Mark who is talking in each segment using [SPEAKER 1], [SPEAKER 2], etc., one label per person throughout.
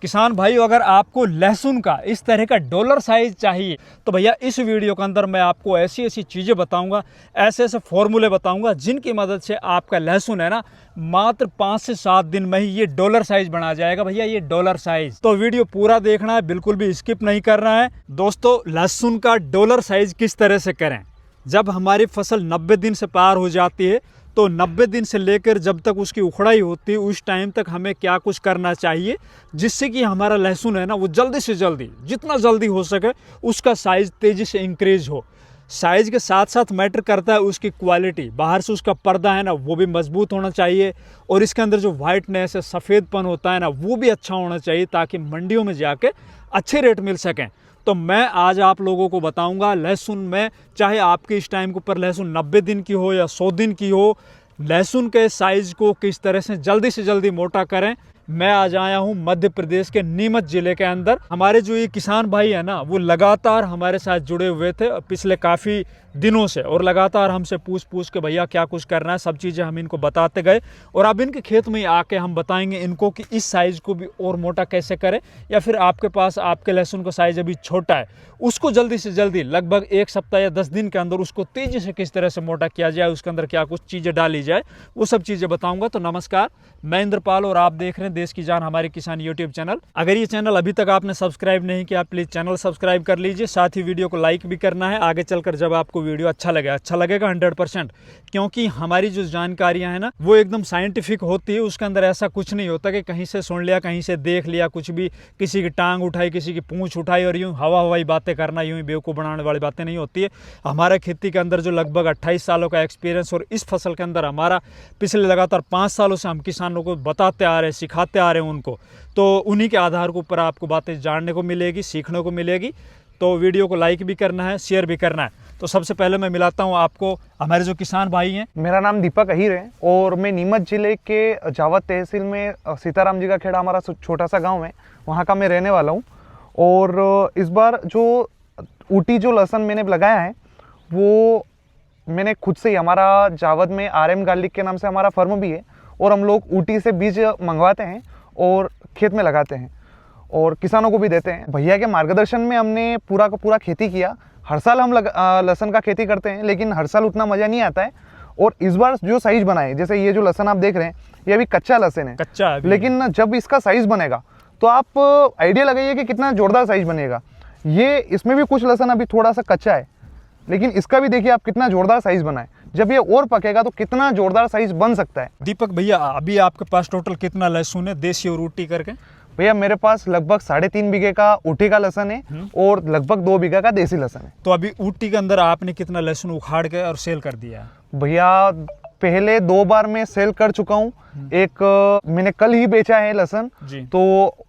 [SPEAKER 1] किसान भाई, अगर आपको लहसुन का इस तरह का डॉलर साइज चाहिए तो भैया इस वीडियो के अंदर मैं आपको ऐसी ऐसी चीज़ें बताऊंगा, ऐसे ऐसे फॉर्मूले बताऊंगा जिनकी मदद से आपका लहसुन है ना मात्र 5 से 7 दिन में ही ये डॉलर साइज बना जाएगा। भैया ये डॉलर साइज, तो वीडियो पूरा देखना है, बिल्कुल भी स्किप नहीं करना है। दोस्तों, लहसुन का डॉलर साइज किस तरह से करें? जब हमारी फसल 90 दिन से पार हो जाती है तो 90 दिन से लेकर जब तक उसकी उखड़ाई होती है उस टाइम तक हमें क्या कुछ करना चाहिए जिससे कि हमारा लहसुन है ना वो जल्दी से जल्दी, जितना जल्दी हो सके उसका साइज़ तेज़ी से इंक्रीज हो। साइज़ के साथ साथ मैटर करता है उसकी क्वालिटी। बाहर से उसका पर्दा है ना वो भी मजबूत होना चाहिए और इसके अंदर जो वाइटनेस है, सफ़ेदपन होता है ना वो भी अच्छा होना चाहिए ताकि मंडियों में जाके अच्छे रेट मिल सकें। तो मैं आज आप लोगों को बताऊंगा लहसुन में, चाहे आपके इस टाइम के ऊपर लहसुन 90 दिन की हो या 100 दिन की हो, लहसुन के साइज़ को किस तरह से जल्दी मोटा करें। मैं आज आया हूं मध्य प्रदेश के नीमच ज़िले के अंदर। हमारे जो ये किसान भाई है ना वो लगातार हमारे साथ जुड़े हुए थे पिछले काफ़ी दिनों से और लगातार हमसे पूछ के भैया क्या कुछ करना है, सब चीज़ें हम इनको बताते गए और अब इनके खेत में आके हम बताएंगे इनको कि इस साइज़ को भी और मोटा कैसे करें, या फिर आपके पास आपके लहसुन का साइज़ अभी छोटा है उसको जल्दी से जल्दी लगभग 1 सप्ताह या 10 दिन के अंदर उसको तेज़ी से किस तरह से मोटा किया जाए, उसके अंदर क्या कुछ चीज़ें डाली जाए, वो सब चीज़ें बताऊँगा। तो नमस्कार, मैं इंद्रपाल और आप देख रहे हैं देश की जान हमारे किसान यूट्यूब चैनल। अगर ये चैनल अभी तक आपने सब्सक्राइब नहीं किया प्लीज़ चैनल सब्सक्राइब कर लीजिए, साथ ही वीडियो को लाइक भी करना है। आगे चलकर जब आपको वीडियो अच्छा लगेगा 100%, क्योंकि हमारी जो जानकारियां हैं ना वो एकदम साइंटिफिक होती है। उसके अंदर ऐसा कुछ नहीं होता कि कहीं से सुन लिया, कहीं से देख लिया, कुछ भी किसी की टांग उठाई, किसी की पूंछ उठाई और यूं हवाई बातें करना, यूं ही बेवकूफ़ बनाने वाली बातें नहीं होती है। हमारा खेती के अंदर जो लगभग 28 सालों का एक्सपीरियंस और इस फसल के अंदर हमारा पिछले लगातार 5 सालों से हम किसानों को बताते आ रहे हैं, सिखाते आ रहे हैं उनको, तो उन्हीं के आधार के ऊपर आपको बातें जानने को मिलेगी, सीखने को मिलेगी। तो वीडियो को लाइक भी करना है, शेयर भी करना है। तो सबसे पहले मैं मिलाता हूं आपको हमारे जो किसान भाई हैं।
[SPEAKER 2] मेरा नाम दीपक अहीर है और मैं नीमच जिले के जावद तहसील में सीताराम जी का खेड़ा हमारा छोटा सा गांव है, वहां का मैं रहने वाला हूं। और इस बार जो ऊटी जो लहसुन मैंने लगाया है वो मैंने खुद से ही, हमारा जावद में RM गार्लिक के नाम से हमारा फर्म भी है और हम लोग ऊटी से बीज मंगवाते हैं और खेत में लगाते हैं और किसानों को भी देते हैं। भैया के मार्गदर्शन में हमने पूरा का पूरा खेती किया। हर साल हम लहसुन का खेती करते हैं लेकिन हर साल उतना मज़ा नहीं आता है। और इस बार जो साइज़ बना है, जैसे ये जो लहसुन आप देख रहे हैं ये अभी कच्चा लहसुन है,
[SPEAKER 1] कच्चा है,
[SPEAKER 2] लेकिन जब इसका साइज़ बनेगा तो आप आइडिया लगाइए कि कितना जोरदार साइज़ बनेगा। ये इसमें भी कुछ लहसुन अभी थोड़ा सा कच्चा है लेकिन इसका भी देखिए आप कितना जोरदार साइज़ बना है। जब ये और पकेगा तो कितना जोरदार साइज़ बन सकता है।
[SPEAKER 1] दीपक भैया, अभी आपके पास टोटल कितना लहसुन है देसी और ऊटी करके?
[SPEAKER 2] भैया मेरे पास लगभग 3.5 बीघे का ऊटी का लहसुन है और लगभग 2 बीघा का देसी लहसुन है।
[SPEAKER 1] तो अभी ऊटी के अंदर आपने कितना लहसुन उखाड़ के और सेल कर दिया?
[SPEAKER 2] भैया पहले 2 बार मैं सेल कर चुका हूँ। एक मैंने कल ही बेचा है लहसुन, तो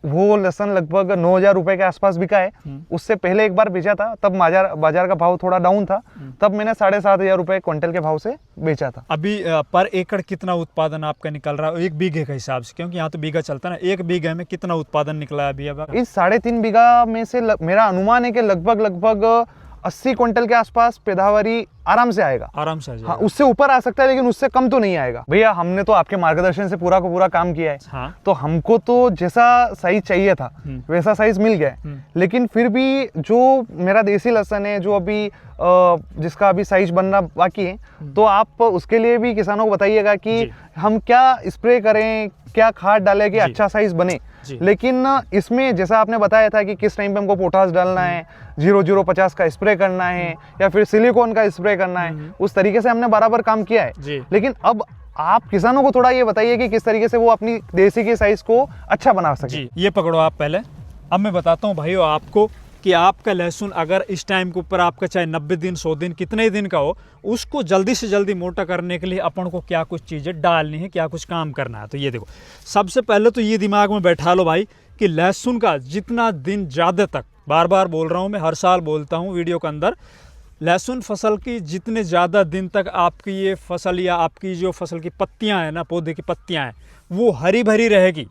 [SPEAKER 2] वो लहसुन लगभग 9,000 रुपए के आसपास बिका है। उससे पहले एक बार बेचा था, तब बाजार का भाव थोड़ा डाउन था, तब मैंने 7,500 रुपए क्विंटल के भाव से बेचा था।
[SPEAKER 1] अभी पर एकड़ कितना उत्पादन आपका निकल रहा है 1 बीघे के हिसाब से, क्योंकि यहाँ तो बीघा चलता है ना, 1 बीघे में कितना उत्पादन निकला है अभी? अब
[SPEAKER 2] इस 3.5 बीघा में से मेरा अनुमान है कि लगभग 80 क्विंटल के आसपास पैदावारी आराम से आएगा।
[SPEAKER 1] आराम से आ जाएगा।
[SPEAKER 2] हाँ, उससे ऊपर आ सकता है लेकिन उससे कम तो नहीं आएगा। भैया हमने तो आपके मार्गदर्शन से पूरा का पूरा काम किया है।
[SPEAKER 1] हाँ।
[SPEAKER 2] तो हमको तो जैसा साइज चाहिए था वैसा साइज मिल गया है, लेकिन फिर भी जो मेरा देसी लहसुन है जो अभी जिसका अभी साइज बनना बाकी है, तो आप उसके लिए भी किसानों को बताइएगा कि हम क्या स्प्रे करें, क्या खाद डालें कि अच्छा साइज बने। लेकिन इसमें जैसा आपने बताया था कि किस टाइम पे हमको पोटास डालना है, 0050 का स्प्रे करना है या फिर सिलिकॉन का स्प्रे करना है, उस तरीके से हमने बराबर काम किया है। लेकिन अब आप किसानों को थोड़ा ये बताइए कि किस तरीके से वो अपनी देसी की साइज को अच्छा बना सके।
[SPEAKER 1] ये पकड़ो आप पहले, अब मैं बताता हूँ भाइयों आपको कि आपका लहसुन अगर इस टाइम के ऊपर आपका चाहे 90 दिन 100 दिन कितने ही दिन का हो, उसको जल्दी से जल्दी मोटा करने के लिए अपन को क्या कुछ चीज़ें डालनी है, क्या कुछ काम करना है। तो ये देखो, सबसे पहले तो ये दिमाग में बैठा लो भाई कि लहसुन का जितना दिन ज़्यादा तक, बार बार बोल रहा हूँ मैं, हर साल बोलता हूँ वीडियो के अंदर, लहसुन फसल की जितने ज़्यादा दिन तक आपकी ये फसल या आपकी जो फसल की पत्तियाँ हैं ना, पौधे की पत्तियाँ हैं, वो हरी भरी रहेगी,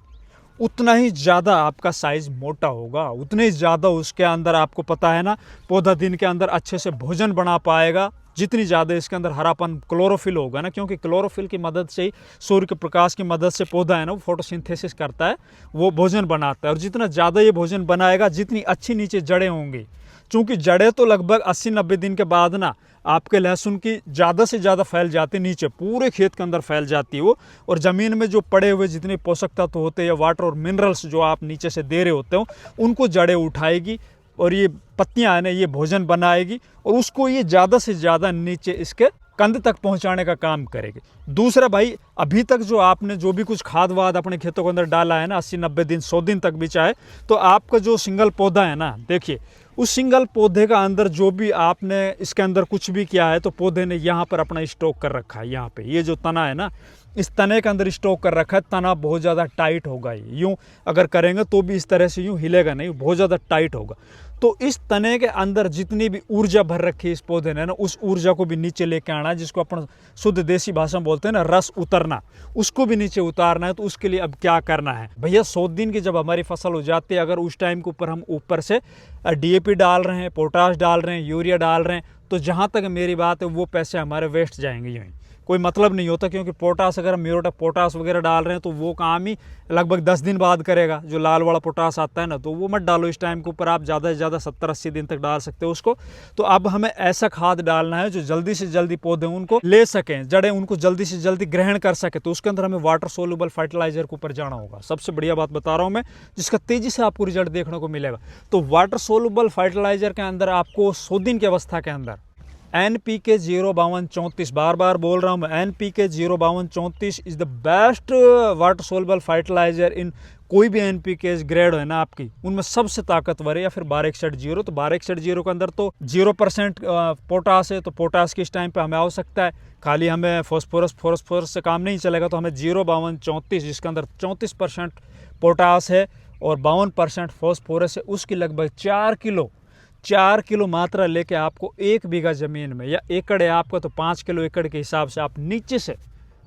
[SPEAKER 1] उतना ही ज़्यादा आपका साइज़ मोटा होगा, उतने ही ज़्यादा उसके अंदर आपको पता है ना पौधा दिन के अंदर अच्छे से भोजन बना पाएगा, जितनी ज़्यादा इसके अंदर हरापन क्लोरोफिल होगा ना, क्योंकि क्लोरोफिल की मदद से ही, सूर्य के प्रकाश की मदद से पौधा है ना वो फोटोसिंथेसिस करता है, वो भोजन बनाता है। और जितना ज़्यादा ये भोजन बनाएगा, जितनी अच्छी नीचे जड़ें होंगी, चूँकि जड़ें तो लगभग 80-90 दिन के बाद ना आपके लहसुन की ज़्यादा से ज़्यादा फैल जाती, नीचे पूरे खेत के अंदर फैल जाती है वो। और ज़मीन में जो पड़े हुए जितने पोषक तत्व होते हैं या वाटर और मिनरल्स जो आप नीचे से दे रहे होते हो, उनको जड़ें उठाएगी और ये पत्तियां है ना ये भोजन बनाएगी और उसको ये ज़्यादा से ज़्यादा नीचे इसके कंद तक पहुंचाने का काम करेगी। दूसरा भाई, अभी तक जो आपने जो भी कुछ खाद वाद अपने खेतों के अंदर डाला है ना, 80-90 दिन 100 दिन तक भी चाहे, तो आपका जो सिंगल पौधा है ना, देखिए उस सिंगल पौधे का अंदर जो भी आपने इसके अंदर कुछ भी किया है, तो पौधे ने यहाँ पर अपना स्टॉक कर रखा है। यहाँ पे ये जो तना है ना, इस तने के अंदर स्टॉक कर रखा है। तना बहुत ज़्यादा टाइट होगा, यूँ अगर करेंगे तो भी इस तरह से यूँ हिलेगा नहीं, बहुत ज़्यादा टाइट होगा। तो इस तने के अंदर जितनी भी ऊर्जा भर रखी है इस पौधे ने ना, उस ऊर्जा को भी नीचे लेके आना है, जिसको अपन शुद्ध देसी भाषा में बोलते हैं ना रस उतरना, उसको भी नीचे उतारना है। तो उसके लिए अब क्या करना है भैया, 100 दिन की जब हमारी फसल हो जाती है, अगर उस टाइम के ऊपर हम ऊपर से DAP डाल रहे हैं, पोटाश डाल रहे हैं, यूरिया डाल रहे हैं, तो जहाँ तक मेरी बात है वो पैसे हमारे वेस्ट जाएंगे, यूँ कोई मतलब नहीं होता। क्योंकि पोटास, अगर हम म्यूरेट पोटास वगैरह डाल रहे हैं तो वो काम ही लगभग 10 दिन बाद करेगा, जो लाल वाला पोटास आता है ना, तो वो मत डालो इस टाइम के ऊपर। आप ज़्यादा से ज़्यादा 70-80 दिन तक डाल सकते हो उसको। तो अब हमें ऐसा खाद डालना है जो जल्दी से जल्दी पौधे उनको ले सकें, जड़ें उनको जल्दी से जल्दी ग्रहण कर सके। तो उसके अंदर हमें वाटर सोल्यूबल फर्टिलाइजर के ऊपर जाना होगा। सबसे बढ़िया बात बता रहा हूँ मैं, जिसका तेज़ी से आपको रिजल्ट देखने को मिलेगा। तो वाटर सोल्यूबल फर्टिलाइजर के अंदर आपको 100 दिन की अवस्था के अंदर NPK 05234, बार बार बोल रहा हूँ मैं, NPK 05234 is the best water soluble fertiliser in कोई भी NPK ग्रेड है ना आपकी, उनमें सबसे ताकतवर है। या फिर 1261-0, तो 1261-0 के अंदर तो 0% पोटास है, तो पोटास की इस टाइम पे हमें आवश्यकता है। खाली हमें फॉस्फोरस से काम नहीं चलेगा, तो हमें 05234 जिसके अंदर 34% पोटास है और 52% फॉस्फोरस है, उसकी लगभग 4 किलो मात्रा लेके आपको 1 बीघा ज़मीन में, या एकड़ है आपका तो 5 किलो एकड़ के हिसाब से आप नीचे से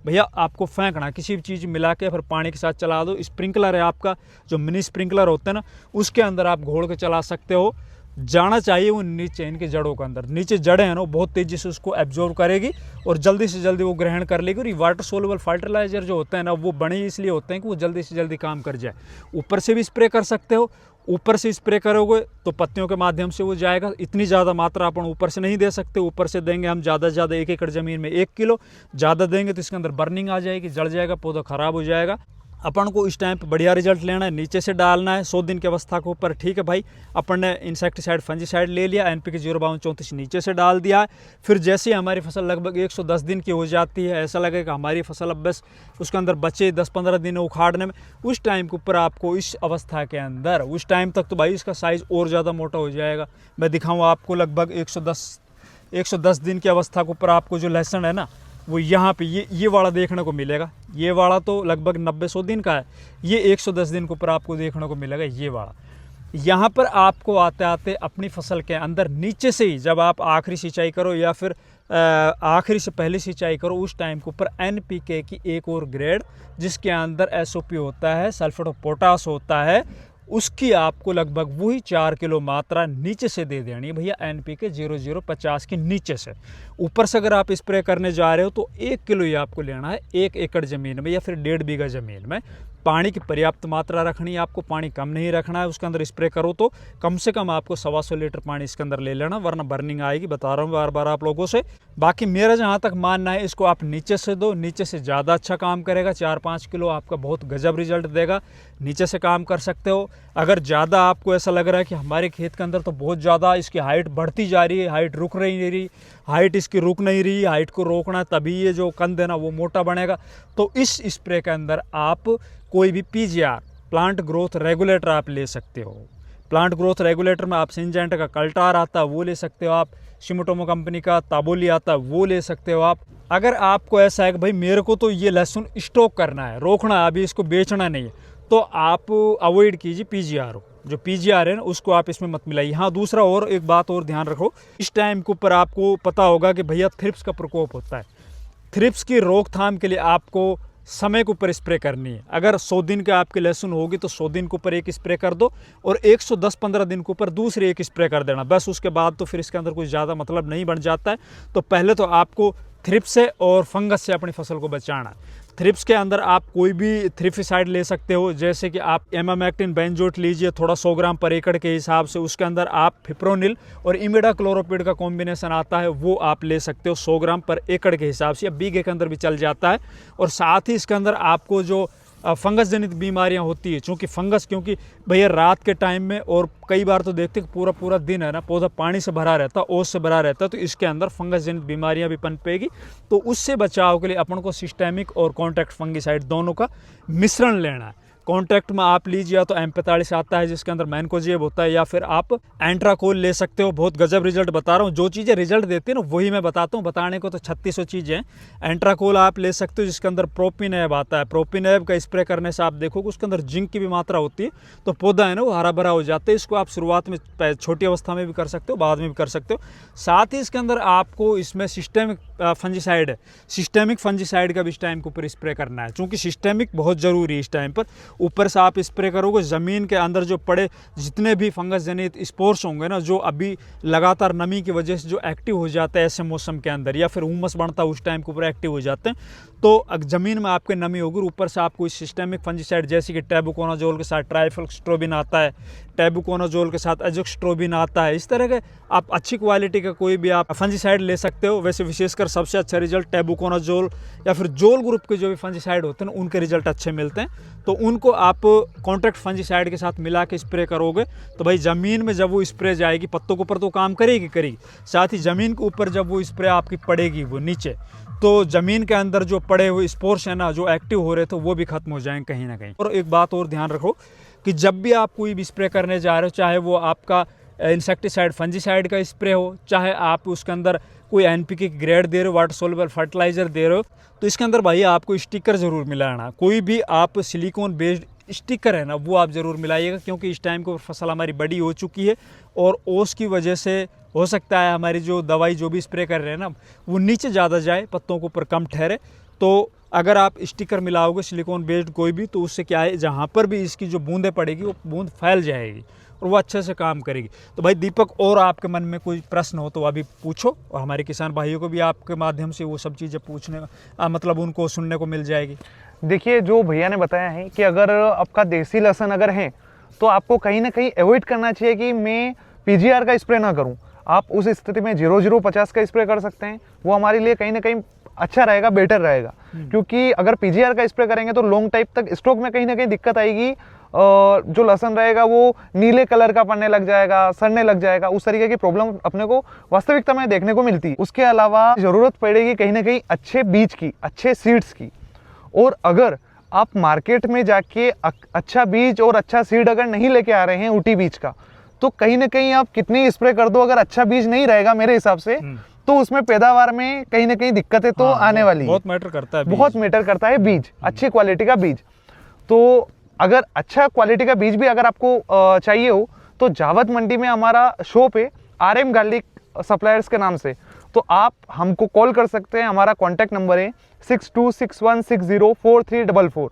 [SPEAKER 1] भैया आपको फेंकना, किसी भी चीज़ मिला के फिर पानी के साथ चला दो। स्प्रिंकलर है आपका, जो मिनी स्प्रिंकलर होते हैं ना, उसके अंदर आप घोल के चला सकते हो। जाना चाहिए वो नीचे इनके जड़ों के अंदर, नीचे जड़ें हैं ना, वो बहुत तेज़ी से उसको एब्जॉर्व करेगी और जल्दी से जल्दी वो ग्रहण कर लेगी। और ये वाटर सोल्यूबल फर्टिलाइजर जो होते हैं ना, वो बने इसलिए होते हैं कि वो जल्दी से जल्दी काम कर जाए। ऊपर से भी स्प्रे कर सकते हो, ऊपर से स्प्रे करोगे तो पत्तियों के माध्यम से वो जाएगा। इतनी ज़्यादा मात्रा अपन ऊपर से नहीं दे सकते, ऊपर से देंगे हम ज़्यादा से ज़्यादा 1 एकड़ ज़मीन में 1 किलो, ज़्यादा देंगे तो इसके अंदर बर्निंग आ जाएगी, जल जाएगा, पौधा ख़राब हो जाएगा। अपन को इस टाइम पे बढ़िया रिजल्ट लेना है, नीचे से डालना है 100 दिन की अवस्था के ऊपर। ठीक है भाई, अपन ने इंसेक्टिसाइड फंजीसाइड ले लिया, NPK 05234 नीचे से डाल दिया है। फिर जैसे ही हमारी फसल लगभग 110 दिन की हो जाती है, ऐसा लगेगा हमारी फसल अब बस उसके अंदर बचे 10-15 दिन उखाड़ने में, उस टाइम के ऊपर आपको इस अवस्था के अंदर, उस टाइम तक तो भाई इसका साइज़ और ज़्यादा मोटा हो जाएगा। मैं दिखाऊँ आपको, लगभग 110 दिन की अवस्था के ऊपर आपको जो लहसुन है ना, वो यहाँ पे ये वाला देखने को मिलेगा। ये वाला तो लगभग 90-100 दिन का है, ये 110 दिन के ऊपर आपको देखने को मिलेगा ये वाला। यहाँ पर आपको आते आते अपनी फसल के अंदर नीचे से ही, जब आप आखिरी सिंचाई करो या फिर आखिरी से पहली सिंचाई करो, उस टाइम के ऊपर NPK की एक और ग्रेड, जिसके अंदर SOP होता है, सल्फेट ऑफ पोटास होता है, उसकी आपको लगभग वही 4 किलो मात्रा नीचे से दे देनी है भैया, NPK 0050 के नीचे से। ऊपर से अगर आप स्प्रे करने जा रहे हो तो 1 किलो ही आपको लेना है 1 एकड़ ज़मीन में या फिर 1.5 बीघा ज़मीन में। पानी की पर्याप्त मात्रा रखनी है आपको, पानी कम नहीं रखना है। उसके अंदर स्प्रे करो तो कम से कम आपको 125 लीटर पानी इसके अंदर ले लेना, वरना बर्निंग आएगी, बता रहा हूँ बार बार आप लोगों से। बाकी मेरा जहाँ तक मानना है, इसको आप नीचे से दो, नीचे से ज़्यादा अच्छा काम करेगा। 4-5 किलो आपका बहुत गजब रिजल्ट देगा, नीचे से काम कर सकते हो। अगर ज़्यादा आपको ऐसा लग रहा है कि हमारे खेत के अंदर तो बहुत ज़्यादा इसकी हाइट बढ़ती जा रही है, हाइट रुक नहीं रही, हाइट इसकी रुक नहीं रही, हाइट को रोकना तभी ये जो कंद है ना वो मोटा बनेगा, तो इस स्प्रे के अंदर आप कोई भी PGR, प्लांट ग्रोथ रेगुलेटर आप ले सकते हो। प्लांट ग्रोथ रेगुलेटर में आप सिंजेंटा का कल्टार आता है वो ले सकते हो, आप सिमोटोमो कंपनी का ताबोली आता है वो ले सकते हो आप। अगर आपको ऐसा है कि भाई मेरे को तो ये लहसुन स्टॉक करना है, रोकना है, अभी इसको बेचना नहीं है, तो आप अवॉइड कीजिए PGR। जो PGR है ना उसको आप इसमें मत मिलाइए। हाँ, दूसरा और एक बात और ध्यान रखो, इस टाइम के ऊपर आपको पता होगा कि भैया थ्रिप्स का प्रकोप होता है। थ्रिप्स की रोकथाम के लिए आपको समय के ऊपर स्प्रे करनी है। अगर 100 दिन के आपकी लहसुन होगी तो 100 दिन के ऊपर एक स्प्रे कर दो और 110-15 दिन के ऊपर दूसरी एक स्प्रे कर देना, बस। उसके बाद तो फिर इसके अंदर कुछ ज़्यादा मतलब नहीं बन जाता है। तो पहले तो आपको थ्रिप्स से और फंगस से अपनी फसल को बचाना। थ्रिप्स के अंदर आप कोई भी थ्रिप्सिसाइड ले सकते हो, जैसे कि आप एमामेक्टिन बेंजोएट लीजिए थोड़ा 100 ग्राम पर एकड़ के हिसाब से। उसके अंदर आप फिप्रोनिल और इमिडाक्लोरोपिड का कॉम्बिनेशन आता है, वो आप ले सकते हो 100 ग्राम पर एकड़ के हिसाब से, या बीघे के अंदर भी चल जाता है। और साथ ही इसके अंदर आपको जो फंगस जनित बीमारियां होती है, चूँकि फंगस, क्योंकि भैया रात के टाइम में और कई बार तो देखते हैं पूरा पूरा दिन है ना पौधा पानी से भरा रहता है, ओस से भरा रहता है, तो इसके अंदर फंगस जनित बीमारियां भी पनपेगी। तो उससे बचाव के लिए अपन को सिस्टेमिक और कॉन्ट्रैक्ट फंगिसाइड दोनों का मिश्रण लेना है। कॉन्ट्रैक्ट में आप लीजिए या तो M45 आता है जिसके अंदर मैनकोजेब होता है, या फिर आप एंट्राकोल ले सकते हो। बहुत गजब रिजल्ट बता रहा हूँ, जो चीज़ें रिजल्ट देती है ना वही मैं बताता हूँ, बताने को तो 3600 चीज़ें हैं। एंट्राकोल आप ले सकते हो जिसके अंदर प्रोपिनएब आता है। प्रोपिनएब का स्प्रे करने से आप देखोगे उसके अंदर जिंक की भी मात्रा होती है, तो पौधा है ना वो हरा भरा हो जाता है। इसको आप शुरुआत में छोटी अवस्था में भी कर सकते हो, बाद में भी कर सकते हो। साथ ही इसके अंदर आपको इसमें सिस्टेमिक फंजिसाइड है, सिस्टेमिक फंजिसाइड का भी इस टाइम के ऊपर स्प्रे करना है, क्योंकि सिस्टेमिक बहुत ज़रूरी है इस टाइम पर। ऊपर से आप स्प्रे करोगे, ज़मीन के अंदर जो पड़े जितने भी फंगस जनित स्पोर्स होंगे ना, जो अभी लगातार नमी की वजह से जो एक्टिव हो जाते हैं ऐसे मौसम के अंदर, या फिर उमस बढ़ता है उस टाइम के ऊपर एक्टिव हो जाते हैं, तो ज़मीन में आपके नमी होगी। ऊपर से आपको इस सिस्टेमिक फंजिसाइड जैसे कि टैबुकोनाजोल के साथ ट्राइफ्लोक्स्ट्रोबिन आता है, टैबुकोनाजोल के साथ एजोक्स्ट्रोबिन आता है, इस तरह के आप अच्छी क्वालिटी का कोई भी आप फंजिसाइड ले सकते हो। वैसे विशेषकर सबसे अच्छा रिजल्ट टैबुकोनाजोल या फिर जोल ग्रुप के जो भी फंजिसाइड होते हैं उनके रिजल्ट अच्छे मिलते हैं, तो उनको आप कॉन्ट्रैक्ट फंजिसाइड के साथ मिला के स्प्रे करोगे तो भाई ज़मीन में जब वो स्प्रे जाएगी पत्तों के ऊपर तो काम करेगी, साथ ही ज़मीन के ऊपर जब वो स्प्रे आपकी पड़ेगी वो नीचे, तो ज़मीन के अंदर जो पड़े हुए स्पोर्स हैं ना जो एक्टिव हो रहे थे वो भी खत्म हो जाएंगे कहीं ना कहीं। और एक बात और ध्यान रखो कि जब भी आप कोई भी स्प्रे करने जा रहे हो, चाहे वो आपका इंसेक्टिसाइड फंजिसाइड का स्प्रे हो, चाहे आप उसके अंदर कोई NPK ग्रेड दे रहे हो, वाटर सोल्युबल फर्टिलाइज़र दे रहे हो, तो इसके अंदर भाई आपको स्टिकर ज़रूर मिलाना। कोई भी आप सिलिकॉन बेस्ड स्टिकर है ना वो आप ज़रूर मिलाइएगा, क्योंकि इस टाइम को फसल हमारी बड़ी हो चुकी है और ओस की वजह से हो सकता है हमारी जो दवाई जो भी स्प्रे कर रहे हैं ना वो नीचे ज़्यादा जाए, पत्तों के ऊपर कम ठहरे। तो अगर आप स्टिकर मिलाओगे सिलिकॉन बेस्ड कोई भी, तो उससे क्या है जहाँ पर भी इसकी जो बूंदें पड़ेगी वो बूंद फैल जाएगी और वो अच्छे से काम करेगी। तो भाई दीपक, और आपके मन में कोई प्रश्न हो तो अभी पूछो, और हमारे किसान भाइयों को भी आपके माध्यम से वो सब चीज़ें पूछने मतलब उनको सुनने को मिल जाएगी।
[SPEAKER 2] देखिए, जो भैया ने बताया है कि अगर आपका देसी लहसुन अगर है तो आपको कहीं ना कहीं अवॉइड करना चाहिए कि मैं PGR का स्प्रे ना करूं। आप उस स्थिति में 0050 का स्प्रे कर सकते हैं, वो हमारे लिए कहीं ना कहीं अच्छा रहेगा, बेटर रहेगा। क्योंकि अगर PGR का स्प्रे करेंगे तो लॉन्ग टाइम तक स्टॉक में कहीं ना कहीं दिक्कत आएगी, जो लहसुन रहेगा वो नीले कलर का पड़ने लग जाएगा, सड़ने लग जाएगा, उस तरीके की प्रॉब्लम अपने को वास्तविकता में देखने को मिलती है। उसके अलावा जरूरत पड़ेगी कहीं ना कहीं अच्छे बीज की, अच्छे सीड्स की। और अगर आप मार्केट में जाके अच्छा बीज और अच्छा सीड अगर नहीं लेके आ रहे हैं ऊटी बीज का, तो कहीं ना कहीं आप कितनी स्प्रे कर दो, अगर अच्छा बीज नहीं रहेगा मेरे हिसाब से तो उसमें पैदावार में कहीं ना कहीं दिक्कतें तो आने वाली है।
[SPEAKER 1] बहुत मैटर करता है,
[SPEAKER 2] बहुत मैटर करता है बीज, अच्छी क्वालिटी का बीज। तो अगर अच्छा क्वालिटी का बीज भी अगर आपको चाहिए हो तो जावद मंडी में हमारा शॉप है RM गार्लिक सप्लायर्स के नाम से, तो आप हमको कॉल कर सकते हैं। हमारा कॉन्टैक्ट नंबर है 6261604344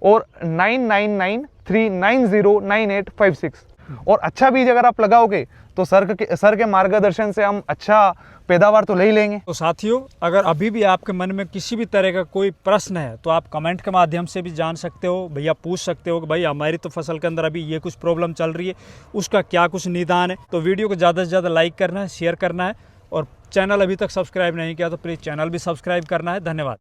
[SPEAKER 2] और 9993909856। और अच्छा बीज अगर आप लगाओगे तो सर के मार्गदर्शन से हम अच्छा पैदावार तो ले ही लेंगे।
[SPEAKER 1] तो साथियों, अगर अभी भी आपके मन में किसी भी तरह का कोई प्रश्न है तो आप कमेंट के माध्यम से भी जान सकते हो भैया, पूछ सकते हो कि भाई हमारी तो फसल के अंदर अभी ये कुछ प्रॉब्लम चल रही है, उसका क्या कुछ निदान है। तो वीडियो को ज़्यादा से ज़्यादा लाइक करना है, शेयर करना है, और चैनल अभी तक सब्सक्राइब नहीं किया तो प्लीज़ चैनल भी सब्सक्राइब करना है। धन्यवाद।